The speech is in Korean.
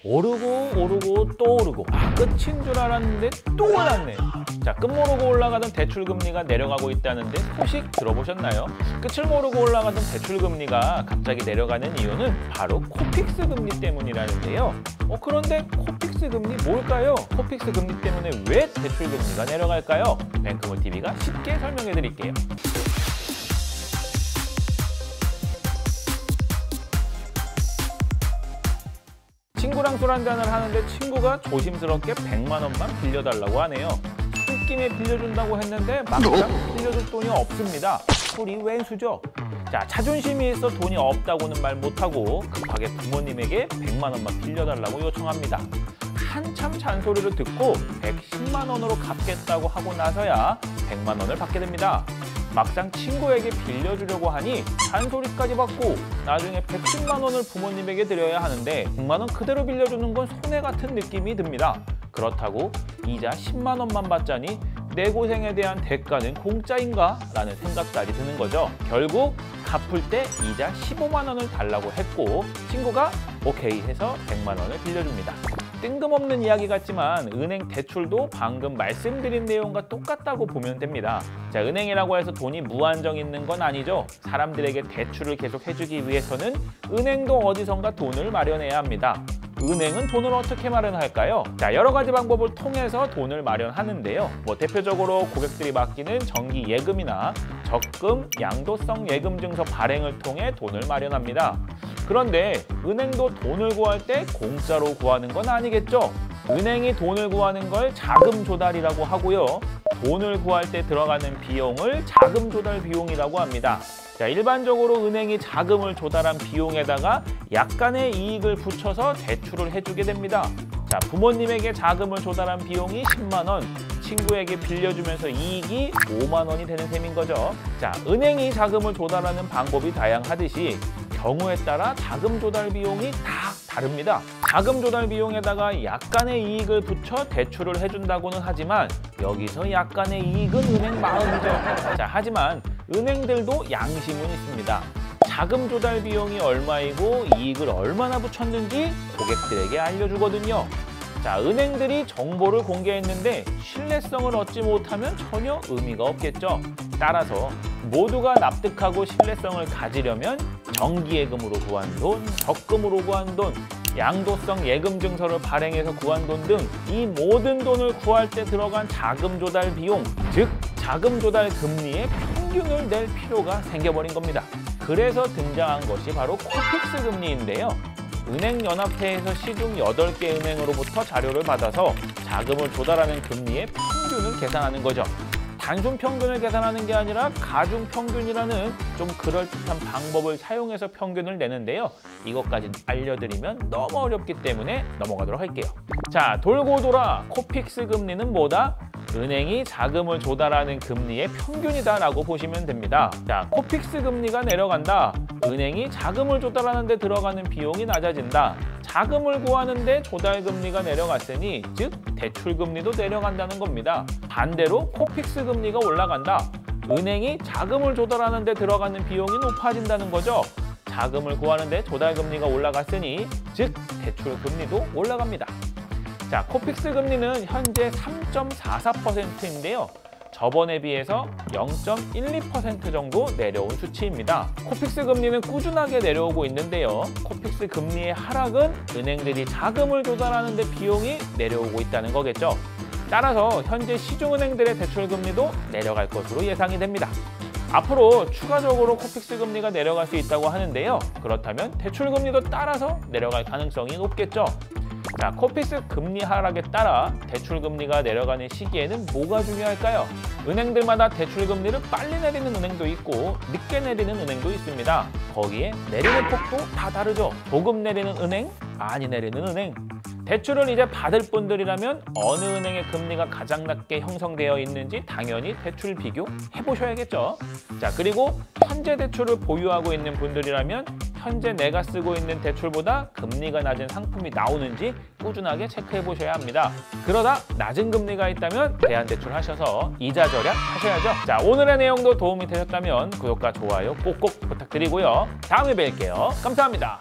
오르고 오르고 또 오르고 끝인 줄 알았는데 또 올랐네. 자, 끝 모르고 올라가던 대출금리가 내려가고 있다는데 소식 들어보셨나요? 끝을 모르고 올라가던 대출금리가 갑자기 내려가는 이유는 바로 코픽스 금리 때문이라는데요. 그런데 코픽스 금리 뭘까요? 코픽스 금리 때문에 왜 대출금리가 내려갈까요? 뱅크몰TV가 쉽게 설명해 드릴게요. 친구랑 술 한잔을 하는데 친구가 조심스럽게 100만 원만 빌려달라고 하네요. 술김에 빌려준다고 했는데 막상 빌려줄 돈이 없습니다. 술이 왼수죠. 자, 자존심이 있어 돈이 없다고는 말 못하고 급하게 부모님에게 100만 원만 빌려달라고 요청합니다. 한참 잔소리를 듣고 110만 원으로 갚겠다고 하고 나서야 100만 원을 받게 됩니다. 막상 친구에게 빌려주려고 하니 잔소리까지 받고 나중에 110만 원을 부모님에게 드려야 하는데 100만 원 그대로 빌려주는 건 손해 같은 느낌이 듭니다. 그렇다고 이자 10만 원만 받자니 내 고생에 대한 대가는 공짜인가? 라는 생각까지 드는 거죠. 결국 갚을 때 이자 15만 원을 달라고 했고 친구가 오케이 해서 100만 원을 빌려줍니다. 뜬금없는 이야기 같지만 은행 대출도 방금 말씀드린 내용과 똑같다고 보면 됩니다. 자, 은행이라고 해서 돈이 무한정 있는 건 아니죠. 사람들에게 대출을 계속 해주기 위해서는 은행도 어디선가 돈을 마련해야 합니다. 은행은 돈을 어떻게 마련할까요? 자, 여러 가지 방법을 통해서 돈을 마련하는데요. 대표적으로 고객들이 맡기는 정기 예금이나 적금, 양도성 예금 증서 발행을 통해 돈을 마련합니다. 그런데 은행도 돈을 구할 때 공짜로 구하는 건 아니겠죠? 은행이 돈을 구하는 걸 자금 조달이라고 하고요. 돈을 구할 때 들어가는 비용을 자금 조달 비용이라고 합니다. 자, 일반적으로 은행이 자금을 조달한 비용에다가 약간의 이익을 붙여서 대출을 해주게 됩니다. 자, 부모님에게 자금을 조달한 비용이 10만 원, 친구에게 빌려주면서 이익이 5만 원이 되는 셈인 거죠. 자, 은행이 자금을 조달하는 방법이 다양하듯이 경우에 따라 자금 조달 비용이 다 다릅니다. 자금 조달 비용에다가 약간의 이익을 붙여 대출을 해준다고는 하지만 여기서 약간의 이익은 은행 마음이죠. 자, 하지만 은행들도 양심은 있습니다. 자금 조달 비용이 얼마이고 이익을 얼마나 붙였는지 고객들에게 알려주거든요. 자, 은행들이 정보를 공개했는데 신뢰성을 얻지 못하면 전혀 의미가 없겠죠. 따라서 모두가 납득하고 신뢰성을 가지려면 정기예금으로 구한 돈, 적금으로 구한 돈, 양도성 예금 증서를 발행해서 구한 돈 등 이 모든 돈을 구할 때 들어간 자금 조달 비용, 즉 자금 조달 금리의 평균을 낼 필요가 생겨버린 겁니다. 그래서 등장한 것이 바로 코픽스 금리인데요. 은행연합회에서 시중 8개 은행으로부터 자료를 받아서 자금을 조달하는 금리의 평균을 계산하는 거죠. 단순 평균을 계산하는 게 아니라 가중 평균이라는 좀 그럴듯한 방법을 사용해서 평균을 내는데요. 이것까지 알려드리면 너무 어렵기 때문에 넘어가도록 할게요. 자, 돌고 돌아 코픽스 금리는 뭐다? 은행이 자금을 조달하는 금리의 평균이다라고 보시면 됩니다. 자, 코픽스 금리가 내려간다. 은행이 자금을 조달하는 데 들어가는 비용이 낮아진다. 자금을 구하는 데 조달 금리가 내려갔으니 즉 대출 금리도 내려간다는 겁니다. 반대로 코픽스 금리가 올라간다. 은행이 자금을 조달하는 데 들어가는 비용이 높아진다는 거죠. 자금을 구하는 데 조달 금리가 올라갔으니 즉 대출 금리도 올라갑니다. 자, 코픽스 금리는 현재 3.44%인데요. 저번에 비해서 0.12% 정도 내려온 수치입니다. 코픽스 금리는 꾸준하게 내려오고 있는데요. 코픽스 금리의 하락은 은행들이 자금을 조달하는 데 비용이 내려오고 있다는 거겠죠. 따라서 현재 시중은행들의 대출 금리도 내려갈 것으로 예상이 됩니다. 앞으로 추가적으로 코픽스 금리가 내려갈 수 있다고 하는데요. 그렇다면 대출 금리도 따라서 내려갈 가능성이 높겠죠. 자, 코픽스 금리 하락에 따라 대출 금리가 내려가는 시기에는 뭐가 중요할까요? 은행들마다 대출 금리를 빨리 내리는 은행도 있고 늦게 내리는 은행도 있습니다. 거기에 내리는 폭도 다 다르죠. 조금 내리는 은행, 많이 내리는 은행. 대출을 이제 받을 분들이라면 어느 은행의 금리가 가장 낮게 형성되어 있는지 당연히 대출 비교해 보셔야겠죠. 자, 그리고 현재 대출을 보유하고 있는 분들이라면 현재 내가 쓰고 있는 대출보다 금리가 낮은 상품이 나오는지 꾸준하게 체크해 보셔야 합니다. 그러다 낮은 금리가 있다면 대안대출 하셔서 이자 절약 하셔야죠. 자, 오늘의 내용도 도움이 되셨다면 구독과 좋아요 꼭꼭 부탁드리고요. 다음에 뵐게요. 감사합니다.